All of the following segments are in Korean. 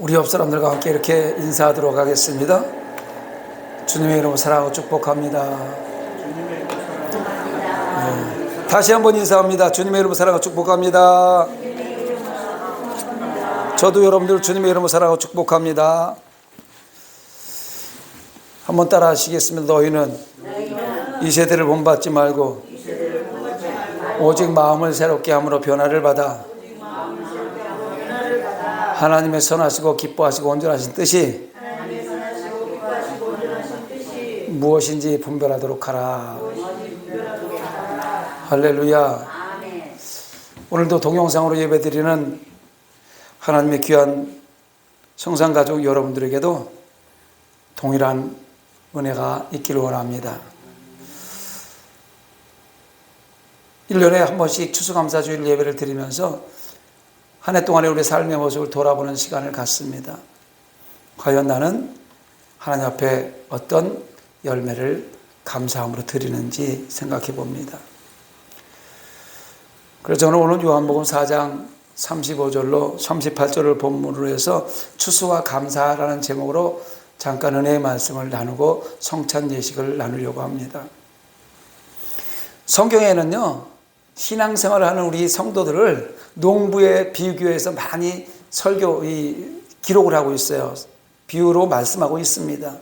우리 옆 사람들과 함께 이렇게 인사하도록 하겠습니다. 주님의 이름으로 사랑하고 축복합니다. 네. 다시 한번 인사합니다. 주님의 이름으로 사랑하고 축복합니다. 저도 여러분들 주님의 이름으로 사랑하고 축복합니다. 한번 따라 하시겠습니다. 너희는 이 세대를 본받지 말고 오직 마음을 새롭게 함으로 변화를 받아 하나님의 선하시고 기뻐하시고 온전하신 뜻이 무엇인지 분별하도록 하라. 할렐루야. 오늘도 동영상으로 예배드리는 하나님의 귀한 성산가족 여러분들에게도 동일한 은혜가 있기를 원합니다. 1년에 한 번씩 추수감사주일 예배를 드리면서 한 해 동안의 우리 삶의 모습을 돌아보는 시간을 갖습니다. 과연 나는 하나님 앞에 어떤 열매를 감사함으로 드리는지 생각해 봅니다. 그래서 저는 오늘 요한복음 4장 35절로 38절을 본문으로 해서 추수와 감사라는 제목으로 잠깐 은혜의 말씀을 나누고 성찬 예식을 나누려고 합니다. 성경에는요, 신앙생활을 하는 우리 성도들을 농부에 비교해서 많이 기록을 하고 있어요. 비유로 말씀하고 있습니다.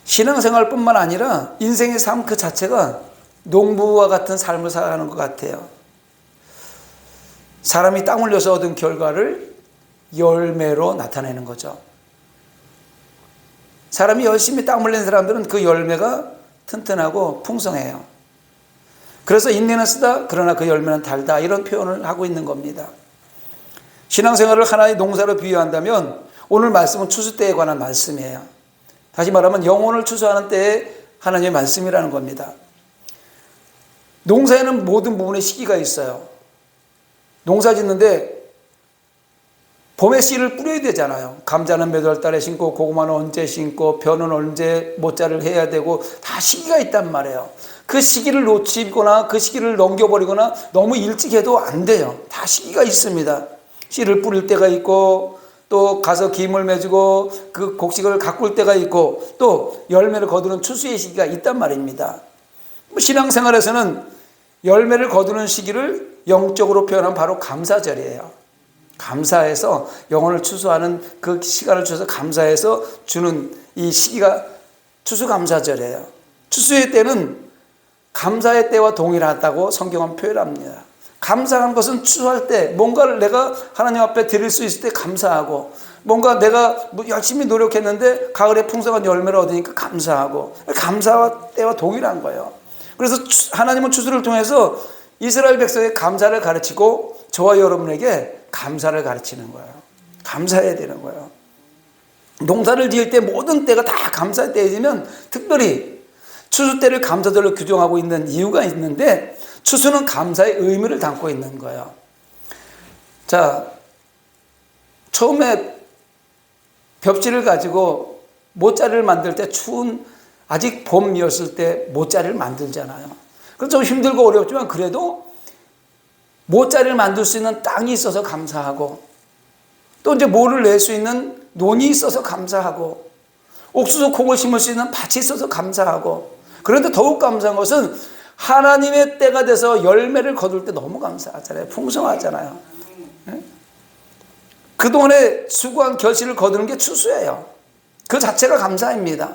신앙생활뿐만 아니라 인생의 삶 그 자체가 농부와 같은 삶을 살아가는 것 같아요. 사람이 땀 흘려서 얻은 결과를 열매로 나타내는 거죠. 사람이 열심히 땀 흘리는 사람들은 그 열매가 튼튼하고 풍성해요. 그래서 인내는 쓰다 그러나 그 열매는 달다, 이런 표현을 하고 있는 겁니다. 신앙생활을 하나의 농사로 비유한다면 오늘 말씀은 추수 때에 관한 말씀이에요. 다시 말하면 영혼을 추수하는 때에 하나님의 말씀이라는 겁니다. 농사에는 모든 부분에 시기가 있어요. 농사 짓는데 봄에 씨를 뿌려야 되잖아요. 감자는 몇 월 달에 심고 고구마는 언제 심고 벼는 언제 모짜를 해야 되고 다 시기가 있단 말이에요. 그 시기를 놓치거나 그 시기를 넘겨버리거나 너무 일찍 해도 안 돼요. 다 시기가 있습니다. 씨를 뿌릴 때가 있고 또 가서 김을 맺고 그 곡식을 가꿀 때가 있고 또 열매를 거두는 추수의 시기가 있단 말입니다. 신앙생활에서는 열매를 거두는 시기를 영적으로 표현하면 바로 감사절이에요. 감사해서 영혼을 추수하는 그 시간을 주셔서 감사해서 주는 이 시기가 추수감사절이에요. 추수의 때는 감사의 때와 동일하다고 성경은 표현합니다. 감사한 것은 추수할 때 뭔가를 내가 하나님 앞에 드릴 수 있을 때 감사하고, 뭔가 내가 열심히 노력했는데 가을에 풍성한 열매를 얻으니까 감사하고, 감사와 때와 동일한 거예요. 그래서 하나님은 추수를 통해서 이스라엘 백성의 감사를 가르치고 저와 여러분에게 감사를 가르치는 거예요. 감사해야 되는 거예요. 농사를 지을 때 모든 때가 다 감사의 때이면 특별히 추수 때를 감사절로 규정하고 있는 이유가 있는데, 추수는 감사의 의미를 담고 있는 거예요. 자, 처음에 벽지를 가지고 모짜리를 만들 때 추운 아직 봄이었을 때 모짜리를 만들잖아요. 그래서 좀 힘들고 어렵지만 그래도 모짜리를 만들 수 있는 땅이 있어서 감사하고, 또 이제 모를 낼 수 있는 논이 있어서 감사하고, 옥수수 콩을 심을 수 있는 밭이 있어서 감사하고, 그런데 더욱 감사한 것은 하나님의 때가 돼서 열매를 거둘 때 너무 감사하잖아요. 풍성하잖아요. 그동안에 수고한 결실을 거두는 게 추수예요. 그 자체가 감사입니다.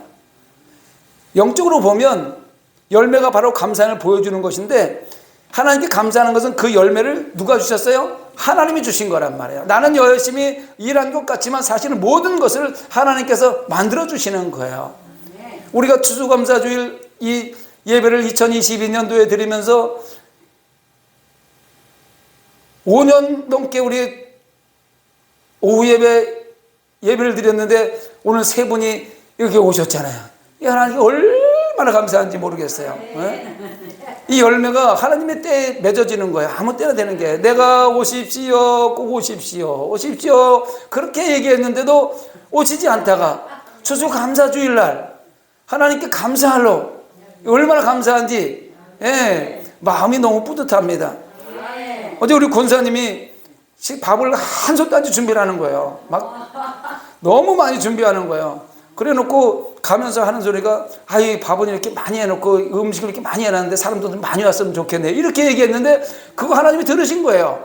영적으로 보면 열매가 바로 감사를 보여주는 것인데, 하나님께 감사하는 것은 그 열매를 누가 주셨어요? 하나님이 주신 거란 말이에요. 나는 열심히 일한 것 같지만 사실은 모든 것을 하나님께서 만들어 주시는 거예요. 우리가 추수감사주일 이 예배를 2022년도에 드리면서 5년 넘게 우리 오후 예배를 드렸는데 오늘 세 분이 이렇게 오셨잖아요. 이 하나님께 얼마나 감사한지 모르겠어요. 이 열매가 하나님의 때에 맺어지는 거예요. 아무 때나 되는 게. 내가 오십시오, 꼭 오십시오, 오십시오 그렇게 얘기했는데도 오시지 않다가 추수감사주일날 하나님께 감사하러, 얼마나 감사한지 마음이 너무 뿌듯합니다. 어제 우리 권사님이 밥을 한 솥까지 준비를 하는 거예요. 막 너무 많이 준비하는 거예요. 그래 놓고 가면서 하는 소리가, 아이, 밥은 이렇게 많이 해놓고 음식을 이렇게 많이 해놨는데 사람들 많이 왔으면 좋겠네, 이렇게 얘기했는데 그거 하나님이 들으신 거예요.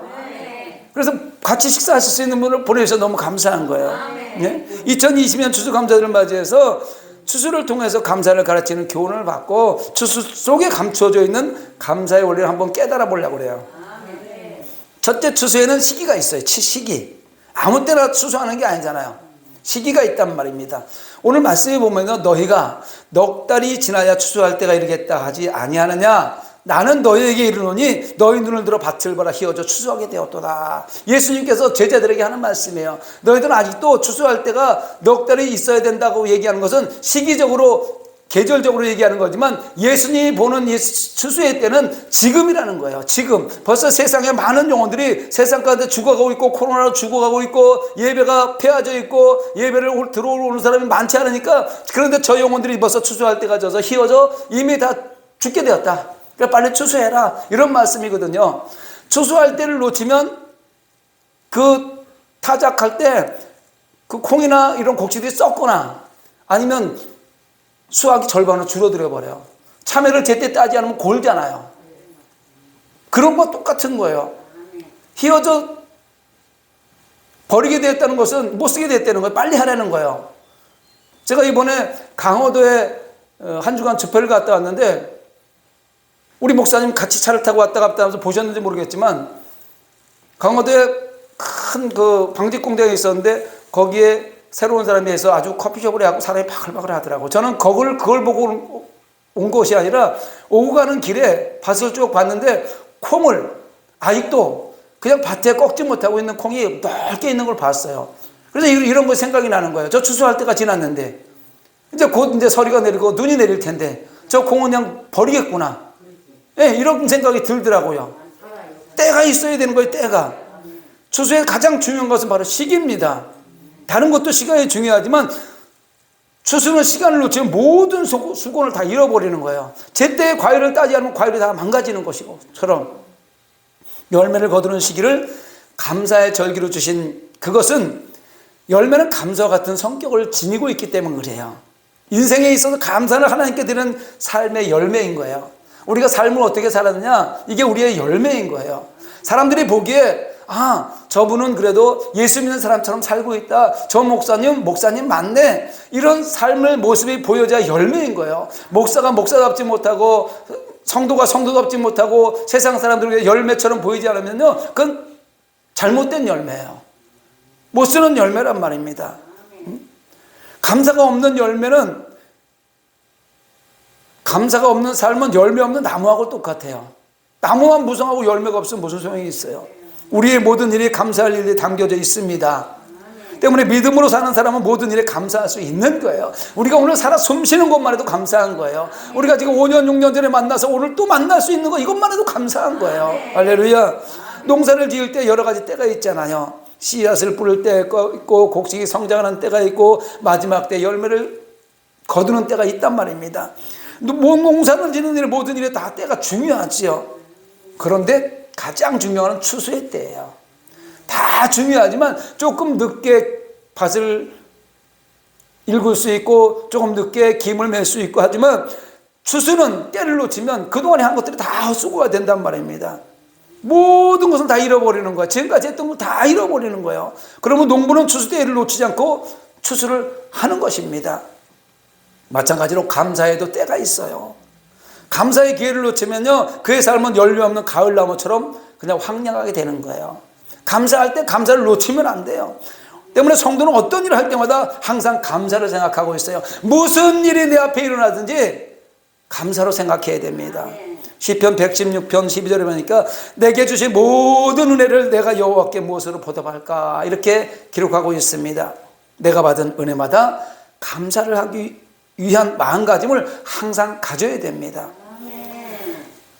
그래서 같이 식사하실 수 있는 분을 보내주셔서 너무 감사한 거예요. 네? 2020년 추수감사절을 맞이해서 추수를 통해서 감사를 가르치는 교훈을 받고 추수 속에 감추어져 있는 감사의 원리를 한번 깨달아 보려고 그래요. 첫째, 추수에는 시기가 있어요. 시기. 아무 때나 추수하는 게 아니잖아요. 시기가 있단 말입니다. 오늘 말씀에 보면 너희가 넉 달이 지나야 추수할 때가 이르겠다 하지 아니하느냐. 나는 너희에게 이르노니 너희 눈을 들어 밭을 보라, 희어져 추수하게 되었도다. 예수님께서 제자들에게 하는 말씀이에요. 너희들은 아직도 추수할 때가 넉 달이 있어야 된다고 얘기하는 것은 시기적으로, 계절적으로 얘기하는 거지만 예수님이 보는 추수의 때는 지금이라는 거예요. 지금. 벌써 세상에 많은 영혼들이 세상 가운데 죽어가고 있고, 코로나로 죽어가고 있고, 예배가 폐하져 있고, 예배를 들어오는 사람이 많지 않으니까, 그런데 저 영혼들이 벌써 추수할 때가 져서 희어져 이미 다 죽게 되었다. 그러니까 빨리 추수해라, 이런 말씀이거든요. 추수할 때를 놓치면 그 타작할 때 그 콩이나 이런 곡식들이 썩거나 아니면 수확이 절반으로 줄어들어 버려요. 참외를 제때 따지 않으면 골잖아요. 그런 거 똑같은 거예요. 희어져 버리게 됐다는 것은 못 쓰게 됐다는 거예요. 빨리 하라는 거예요. 제가 이번에 강화도에 한 주간 집회를 갔다 왔는데 우리 목사님 같이 차를 타고 왔다 갔다 하면서 보셨는지 모르겠지만 강화도에 큰 그 방직공장이 있었는데 거기에 새로운 사람이 해서 아주 커피숍을 해갖고 사람이 바글바글 하더라고. 저는 그걸 보고 온 것이 아니라 오고 가는 길에 밭을 쭉 봤는데 콩을 아직도 그냥 밭에 꺾지 못하고 있는 콩이 넓게 있는 걸 봤어요. 그래서 이런 거 생각이 나는 거예요. 저 추수할 때가 지났는데 이제 곧 이제 서리가 내리고 눈이 내릴 텐데 저 콩은 그냥 버리겠구나. 예, 이런 생각이 들더라고요. 때가 있어야 되는 거예요, 때가. 추수의 가장 중요한 것은 바로 시기입니다. 다른 것도 시간이 중요하지만 추수는 시간을 놓치면 모든 수고를 다 잃어버리는 거예요. 제때 과일을 따지 않으면 과일이 다 망가지는 것이고처럼 열매를 거두는 시기를 감사의 절기로 주신 그것은 열매는 감사와 같은 성격을 지니고 있기 때문에 그래요. 인생에 있어서 감사를 하나님께 드리는 삶의 열매인 거예요. 우리가 삶을 어떻게 살았느냐, 이게 우리의 열매인 거예요. 사람들이 보기에 저분은 그래도 예수 믿는 사람처럼 살고 있다, 저 목사님 맞네, 이런 삶의 모습이 보여져야 열매인 거예요. 목사가 목사답지 못하고 성도가 성도답지 못하고 세상 사람들에게 열매처럼 보이지 않으면요, 그건 잘못된 열매예요. 못 쓰는 열매란 말입니다. 감사가 없는 열매는, 감사가 없는 삶은 열매 없는 나무하고 똑같아요. 나무만 무성하고 열매가 없으면 무슨 소용이 있어요. 우리의 모든 일이 감사할 일이 담겨져 있습니다. 때문에 믿음으로 사는 사람은 모든 일에 감사할 수 있는 거예요. 우리가 오늘 살아 숨쉬는 것만 해도 감사한 거예요. 우리가 지금 5년 6년 전에 만나서 오늘 또 만날 수 있는 거, 이것만 해도 감사한 거예요. 할렐루야. 농사를 지을 때 여러 가지 때가 있잖아요. 씨앗을 뿌릴 때가 있고, 곡식이 성장하는 때가 있고, 마지막 때 열매를 거두는 때가 있단 말입니다. 농사를 지는 일, 모든 일에 다 때가 중요하지요. 그런데 가장 중요한 건 추수의 때예요. 다 중요하지만 조금 늦게 밭을 일굴 수 있고 조금 늦게 김을 맬 수 있고 하지만 추수는 때를 놓치면 그동안에 한 것들이 다 헛수고가 된단 말입니다. 모든 것을 다 잃어버리는 거예요. 지금까지 했던 걸 다 잃어버리는 거예요. 그러면 농부는 추수 때를 놓치지 않고 추수를 하는 것입니다. 마찬가지로 감사에도 때가 있어요. 감사의 기회를 놓치면요, 그의 삶은 열매 없는 가을나무처럼 그냥 황량하게 되는 거예요. 감사할 때 감사를 놓치면 안 돼요. 때문에 성도는 어떤 일을 할 때마다 항상 감사를 생각하고 있어요. 무슨 일이 내 앞에 일어나든지 감사로 생각해야 됩니다. 시편 116편 12절에 보니까 내게 주신 모든 은혜를 내가 여호와께 무엇으로 보답할까, 이렇게 기록하고 있습니다. 내가 받은 은혜마다 감사를 하기 위한 마음가짐을 항상 가져야 됩니다.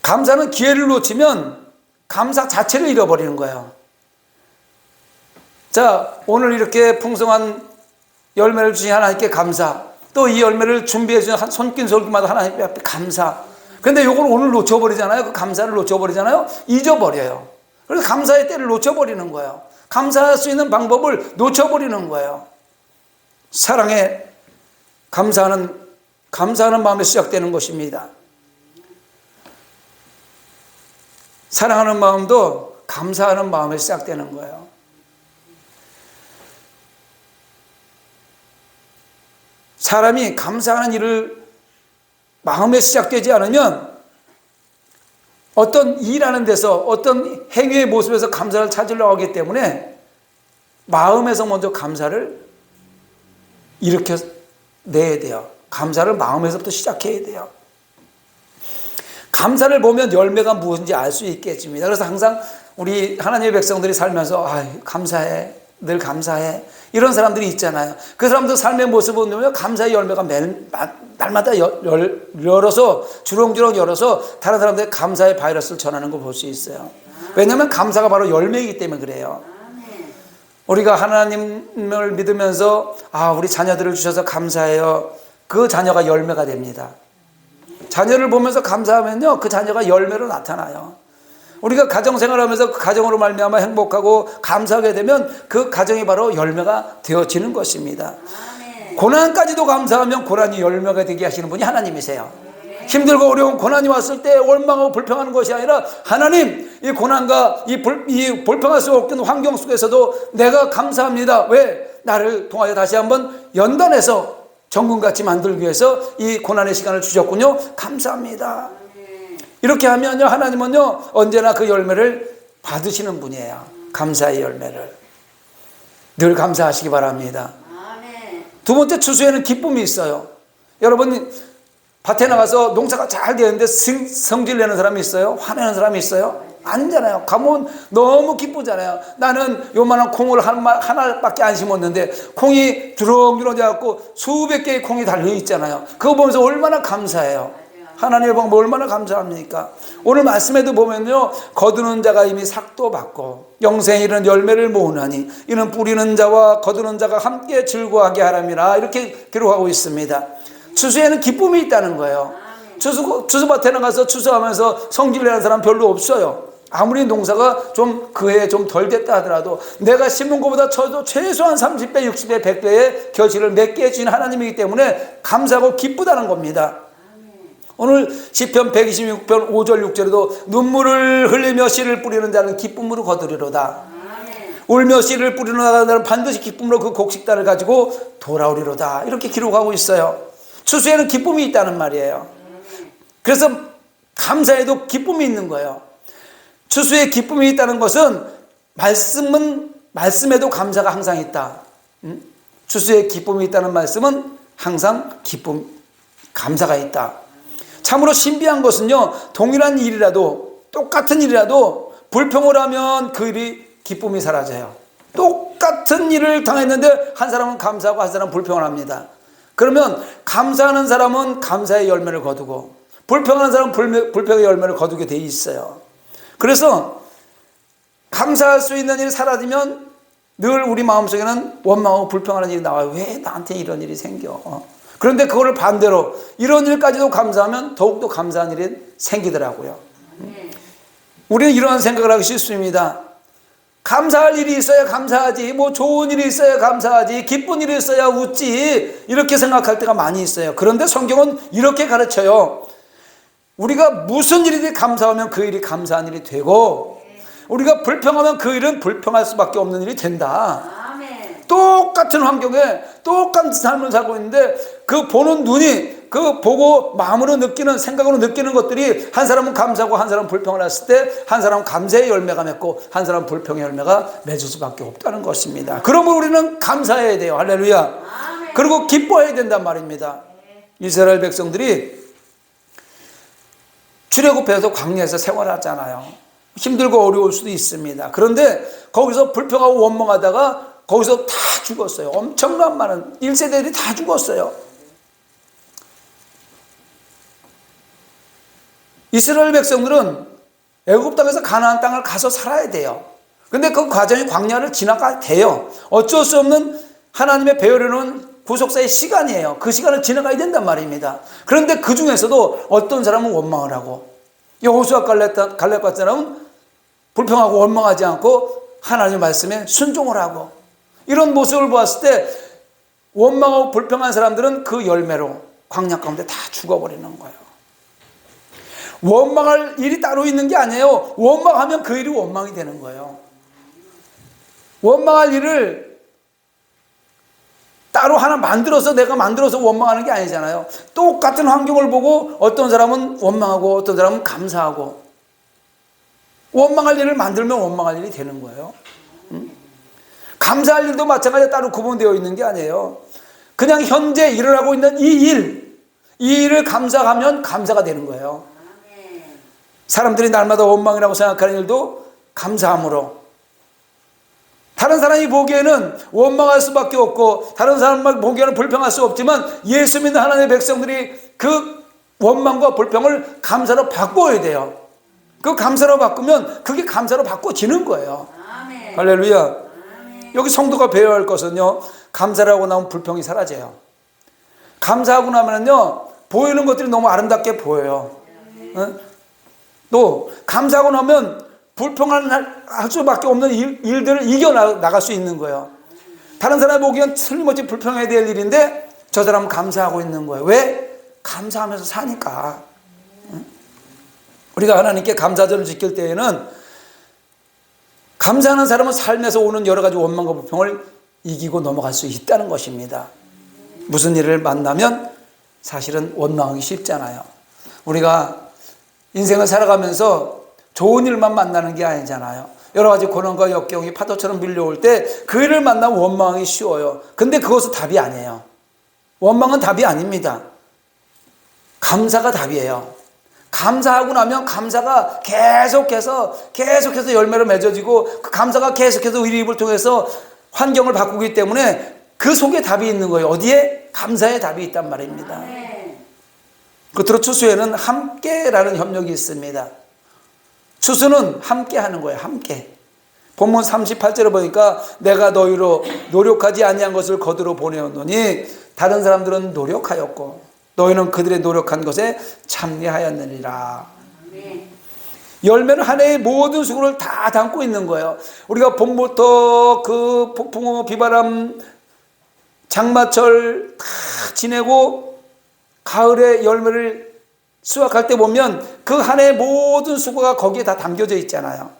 감사는 기회를 놓치면 감사 자체를 잃어버리는 거예요. 자, 오늘 이렇게 풍성한 열매를 주신 하나님께 감사, 또 이 열매를 준비해 주신 손길 솔길마다 하나님 앞에 감사. 그런데 이걸 오늘 놓쳐버리잖아요. 그 감사를 놓쳐버리잖아요. 잊어버려요. 그래서 감사의 때를 놓쳐버리는 거예요. 감사할 수 있는 방법을 놓쳐버리는 거예요. 사랑에 감사하는 마음에 시작되는 것입니다. 사랑하는 마음도 감사하는 마음에 시작되는 거예요. 사람이 감사하는 일을 마음에 시작되지 않으면 어떤 일하는 데서 어떤 행위의 모습에서 감사를 찾으려고 하기 때문에 마음에서 먼저 감사를 일으켜내야 돼요. 감사를 마음에서부터 시작해야 돼요. 감사를 보면 열매가 무엇인지 알 수 있겠습니다. 그래서 항상 우리 하나님의 백성들이 살면서 감사해, 늘 감사해, 이런 사람들이 있잖아요. 그 사람들 삶의 모습을 보면 감사의 열매가 날마다 열어서 주렁주렁 열어서 다른 사람들의 감사의 바이러스를 전하는 걸 볼 수 있어요. 왜냐하면 감사가 바로 열매이기 때문에 그래요. 우리가 하나님을 믿으면서 우리 자녀들을 주셔서 감사해요. 그 자녀가 열매가 됩니다. 자녀를 보면서 감사하면요, 그 자녀가 열매로 나타나요. 우리가 가정생활하면서 그 가정으로 말미암아 행복하고 감사하게 되면 그 가정이 바로 열매가 되어지는 것입니다. 고난까지도 감사하면 고난이 열매가 되게 하시는 분이 하나님이세요. 힘들고 어려운 고난이 왔을 때 원망하고 불평하는 것이 아니라 하나님, 이 고난과 이 불평할 수 없는 환경 속에서도 내가 감사합니다. 왜? 나를 통하여 다시 한번 연단해서 정금같이 만들기 위해서 이 고난의 시간을 주셨군요. 감사합니다. 이렇게 하면요, 하나님은요 언제나 그 열매를 받으시는 분이에요. 감사의 열매를 늘 감사하시기 바랍니다. 두 번째, 추수에는 기쁨이 있어요. 여러분, 밭에 나가서 농사가 잘 되는데 성질 내는 사람이 있어요? 화내는 사람이 있어요? 아니잖아요. 가면 너무 기쁘잖아요. 나는 요만한 콩을 하나밖에 안 심었는데 콩이 주렁주렁 돼갖고 수백 개의 콩이 달려있잖아요. 그거 보면서 얼마나 감사해요. 하나님의 방법 얼마나 감사합니까? 오늘 말씀에도 보면요, 거두는 자가 이미 삭도 받고 영생에 이르는 열매를 모으나니 이는 뿌리는 자와 거두는 자가 함께 즐거워하게 하람이라, 이렇게 기록하고 있습니다. 추수에는 기쁨이 있다는 거예요. 추수밭에 나가서 추수하면서 성질내는 사람 별로 없어요. 아무리 농사가 좀 그해 좀 덜 됐다 하더라도 내가 심은 것보다 최소한 30배, 60배, 100배의 결실을 맺게 해주신 하나님이기 때문에 감사하고 기쁘다는 겁니다. 오늘 시편 126편 5절 6절에도 눈물을 흘리며 씨를 뿌리는 자는 기쁨으로 거두리로다. 울며 씨를 뿌리는 자는 반드시 기쁨으로 그 곡식단을 가지고 돌아오리로다. 이렇게 기록하고 있어요. 추수에는 기쁨이 있다는 말이에요. 그래서 감사에도 기쁨이 있는 거예요. 추수에 기쁨이 있다는 것은 말씀에도 감사가 항상 있다. 추수에 기쁨이 있다는 말씀은 항상 감사가 있다. 참으로 신비한 것은요, 동일한 일이라도, 똑같은 일이라도 불평을 하면 그 일이 기쁨이 사라져요. 똑같은 일을 당했는데 한 사람은 감사하고 한 사람은 불평을 합니다. 그러면 감사하는 사람은 감사의 열매를 거두고 불평하는 사람은 불평의 열매를 거두게 돼 있어요. 그래서 감사할 수 있는 일이 사라지면 늘 우리 마음속에는 원망하고 불평하는 일이 나와요. 왜 나한테 이런 일이 생겨? 그런데 그거를 반대로 이런 일까지도 감사하면 더욱더 감사한 일이 생기더라고요. 우리는 이러한 생각을 하기 쉽습니다. 감사할 일이 있어야 감사하지, 뭐 좋은 일이 있어야 감사하지, 기쁜 일이 있어야 웃지, 이렇게 생각할 때가 많이 있어요. 그런데 성경은 이렇게 가르쳐요. 우리가 무슨 일이든 감사하면 그 일이 감사한 일이 되고, 우리가 불평하면 그 일은 불평할 수밖에 없는 일이 된다. 똑같은 환경에 똑같은 삶을 살고 있는데 그 보는 눈이, 그 보고 마음으로 느끼는, 생각으로 느끼는 것들이 한 사람은 감사하고 한 사람은 불평을 했을 때 한 사람은 감사의 열매가 맺고 한 사람은 불평의 열매가 맺을 수밖에 없다는 것입니다. 그러면 우리는 감사해야 돼요. 할렐루야. 그리고 기뻐해야 된단 말입니다. 이스라엘 백성들이 출애굽해서 광야에서 생활하잖아요. 힘들고 어려울 수도 있습니다. 그런데 거기서 불평하고 원망하다가 거기서 다 죽었어요. 엄청난 많은 1세대들이 다 죽었어요. 이스라엘 백성들은 애굽 땅에서 가나안 땅을 가서 살아야 돼요. 근데 그 과정이 광야를 지나가야 돼요. 어쩔 수 없는 하나님의 배우려는 구속사의 시간이에요. 그 시간을 지나가야 된단 말입니다. 그런데 그 중에서도 어떤 사람은 원망을 하고 여호수아 갈렙 같은 사람은 불평하고 원망하지 않고 하나님의 말씀에 순종을 하고, 이런 모습을 보았을 때 원망하고 불평한 사람들은 그 열매로 광야 가운데 다 죽어버리는 거예요. 원망할 일이 따로 있는 게 아니에요. 원망하면 그 일이 원망이 되는 거예요. 원망할 일을 따로 하나 내가 만들어서 원망하는 게 아니잖아요. 똑같은 환경을 보고 어떤 사람은 원망하고 어떤 사람은 감사하고, 원망할 일을 만들면 원망할 일이 되는 거예요. 감사할 일도 마찬가지로 따로 구분되어 있는 게 아니에요. 그냥 현재 일어나고 있는 이 일을 감사하면 감사가 되는 거예요. 사람들이 날마다 원망이라고 생각하는 일도 감사함으로, 다른 사람이 보기에는 원망할 수밖에 없고 다른 사람 보기에는 불평할 수 없지만, 예수 믿는 하나님의 백성들이 그 원망과 불평을 감사로 바꿔야 돼요. 그 감사로 바꾸면 그게 감사로 바꿔지는 거예요. 아멘. 할렐루야. 아멘. 여기 성도가 배워야 할 것은요, 감사라고 나면 불평이 사라져요. 감사하고 나면요 보이는 것들이 너무 아름답게 보여요. 응? 또 감사하고 나면 불평할 수밖에 없는 일들을 이겨나갈 수 있는 거예요. 다른 사람이 보기엔 틀림없이 불평해야 될 일인데 저 사람은 감사하고 있는 거예요. 왜? 감사하면서 사니까. 우리가 하나님께 감사절을 지킬 때에는 감사하는 사람은 삶에서 오는 여러 가지 원망과 불평을 이기고 넘어갈 수 있다는 것입니다. 무슨 일을 만나면 사실은 원망하기 쉽잖아요. 우리가 인생을 살아가면서 좋은 일만 만나는 게 아니잖아요. 여러 가지 고난과 역경이 파도처럼 밀려올 때 그 일을 만나면 원망하기 쉬워요. 근데 그것은 답이 아니에요. 원망은 답이 아닙니다. 감사가 답이에요. 감사하고 나면 감사가 계속해서 열매로 맺어지고, 그 감사가 계속해서 우리 입을 통해서 환경을 바꾸기 때문에 그 속에 답이 있는 거예요. 어디에? 감사의 답이 있단 말입니다. 끝으로 추수에는 함께라는 협력이 있습니다. 추수는 함께 하는 거예요. 함께. 본문 38절에 보니까 내가 너희로 노력하지 아니한 것을 거두러 보내었노니 다른 사람들은 노력하였고 너희는 그들의 노력한 것에 참여하였느니라. 열매는 한 해의 모든 수고를 다 담고 있는 거예요. 우리가 봄부터 그 폭풍우, 비바람, 장마철 다 지내고 가을에 열매를 수확할 때 보면 그 한 해의 모든 수고가 거기에 다 담겨져 있잖아요.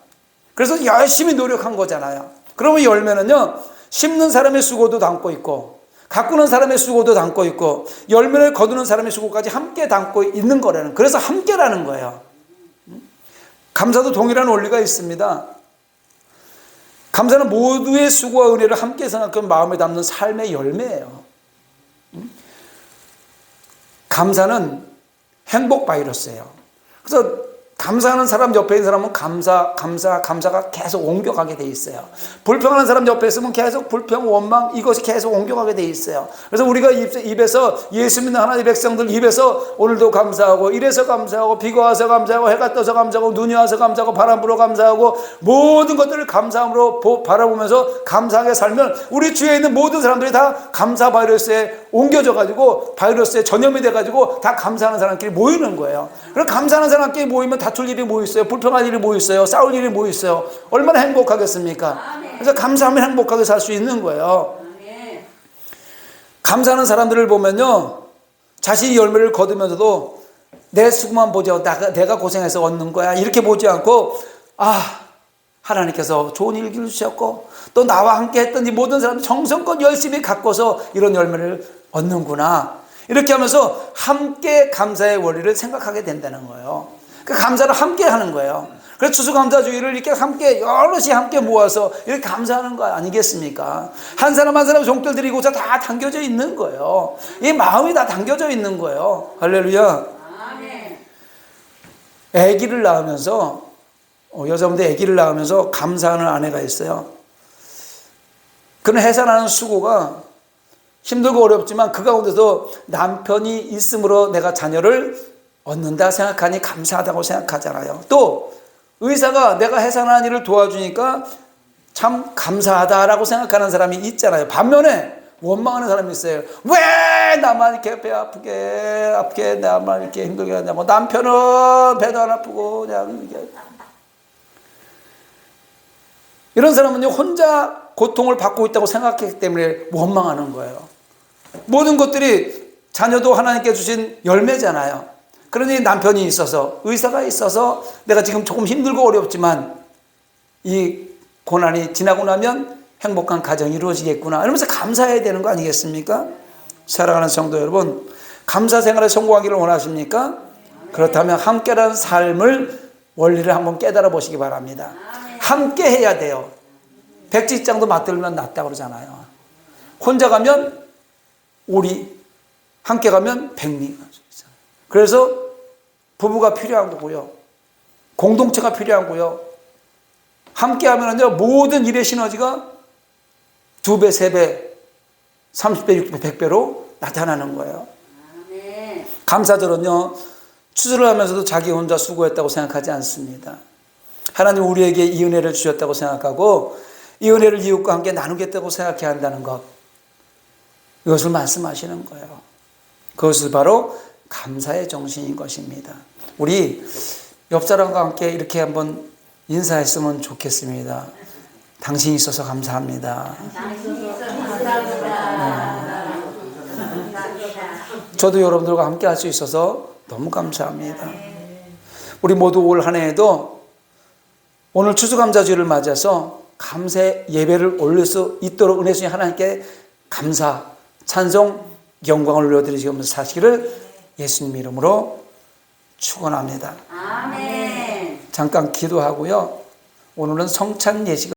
그래서 열심히 노력한 거잖아요. 그러면 열매는요, 심는 사람의 수고도 담고 있고 가꾸는 사람의 수고도 담고 있고 열매를 거두는 사람의 수고까지 함께 담고 있는 거라는, 그래서 함께라는 거예요. 감사도 동일한 원리가 있습니다. 감사는 모두의 수고와 은혜를 함께 생각하며 마음에 담는 삶의 열매예요. 감사는 행복 바이러스예요. 그래서 감사하는 사람 옆에 있는 사람은 감사가 계속 옮겨가게 돼 있어요. 불평하는 사람 옆에 있으면 계속 불평, 원망, 이것이 계속 옮겨가게 돼 있어요. 그래서 우리가 입에서, 예수 믿는 하나님의 백성들 입에서 오늘도 감사하고, 이래서 감사하고, 비가 와서 감사하고, 해가 떠서 감사하고, 눈이 와서 감사하고, 바람 불어 감사하고, 모든 것들을 감사함으로 바라보면서 감사하게 살면 우리 주위에 있는 모든 사람들이 다 감사 바이러스에 옮겨져가지고, 바이러스에 전염이 돼가지고 다 감사하는 사람끼리 모이는 거예요. 그럼 감사하는 사람끼리 모이면 다툴 일이 뭐 있어요? 불평할 일이 뭐 있어요? 싸울 일이 뭐 있어요? 얼마나 행복하겠습니까? 그래서 감사하면 행복하게 살 수 있는 거예요. 감사하는 사람들을 보면요, 자신이 열매를 거두면서도 내 수고만 보죠. 내가 고생해서 얻는 거야, 이렇게 보지 않고, 하나님께서 좋은 일 주셨고 또 나와 함께 했던 이 모든 사람들 정성껏 열심히 가꿔서 이런 열매를 얻는구나, 이렇게 하면서 함께 감사의 원리를 생각하게 된다는 거예요. 그 감사를 함께 하는 거예요. 그래서 추수감사주의를 이렇게 함께 여럿이 함께 모아서 이렇게 감사하는 거 아니겠습니까? 한 사람 한 사람 종들 드리고서 다 담겨져 있는 거예요. 이 마음이 다 담겨져 있는 거예요. 할렐루야. 아기를 낳으면서 여자분들 아기를 낳으면서 감사하는 아내가 있어요. 그는 해산하는 수고가 힘들고 어렵지만 그 가운데서 남편이 있음으로 내가 자녀를 얻는다 생각하니 감사하다고 생각하잖아요. 또 의사가 내가 해산하는 일을 도와주니까 참 감사하다라고 생각하는 사람이 있잖아요. 반면에 원망하는 사람이 있어요. 왜 나만 이렇게 배 아프게 나만 이렇게 힘들게 하냐고, 남편은 배도 안 아프고 그냥 이렇게. 이런 사람은요, 혼자 고통을 받고 있다고 생각했기 때문에 원망하는 거예요. 모든 것들이 자녀도 하나님께 주신 열매잖아요. 그러니 남편이 있어서, 의사가 있어서 내가 지금 조금 힘들고 어렵지만 이 고난이 지나고 나면 행복한 가정이 이루어지겠구나 이러면서 감사해야 되는 거 아니겠습니까? 사랑하는 성도 여러분, 감사 생활에 성공하기를 원하십니까? 그렇다면 함께라는 삶을 원리를 한번 깨달아 보시기 바랍니다. 함께 해야 돼요. 백지장도 맞들면 낫다고 그러잖아요. 혼자 가면 오리, 함께 가면 백리. 그래서 부부가 필요한 거고요. 공동체가 필요한 거고요. 함께 하면은요, 모든 일의 시너지가 2배, 3배, 30배, 60배, 100배로 나타나는 거예요. 감사절은요, 추수를 하면서도 자기 혼자 수고했다고 생각하지 않습니다. 하나님 우리에게 이 은혜를 주셨다고 생각하고 이 은혜를 이웃과 함께 나누겠다고 생각해야 한다는 것, 이것을 말씀하시는 거예요. 그것이 바로 감사의 정신인 것입니다. 우리 옆 사람과 함께 이렇게 한번 인사했으면 좋겠습니다. 당신이 있어서 감사합니다. 저도 여러분들과 함께 할 수 있어서 너무 감사합니다. 우리 모두 올 한 해에도 오늘 추수감사주일을 맞아서 감사의 예배를 올릴 수 있도록 은혜 주신 하나님께 감사, 찬송, 영광을 올려드리시면서 사시기를 예수님 이름으로 축원합니다. 아멘. 잠깐 기도하고요. 오늘은 성찬 예식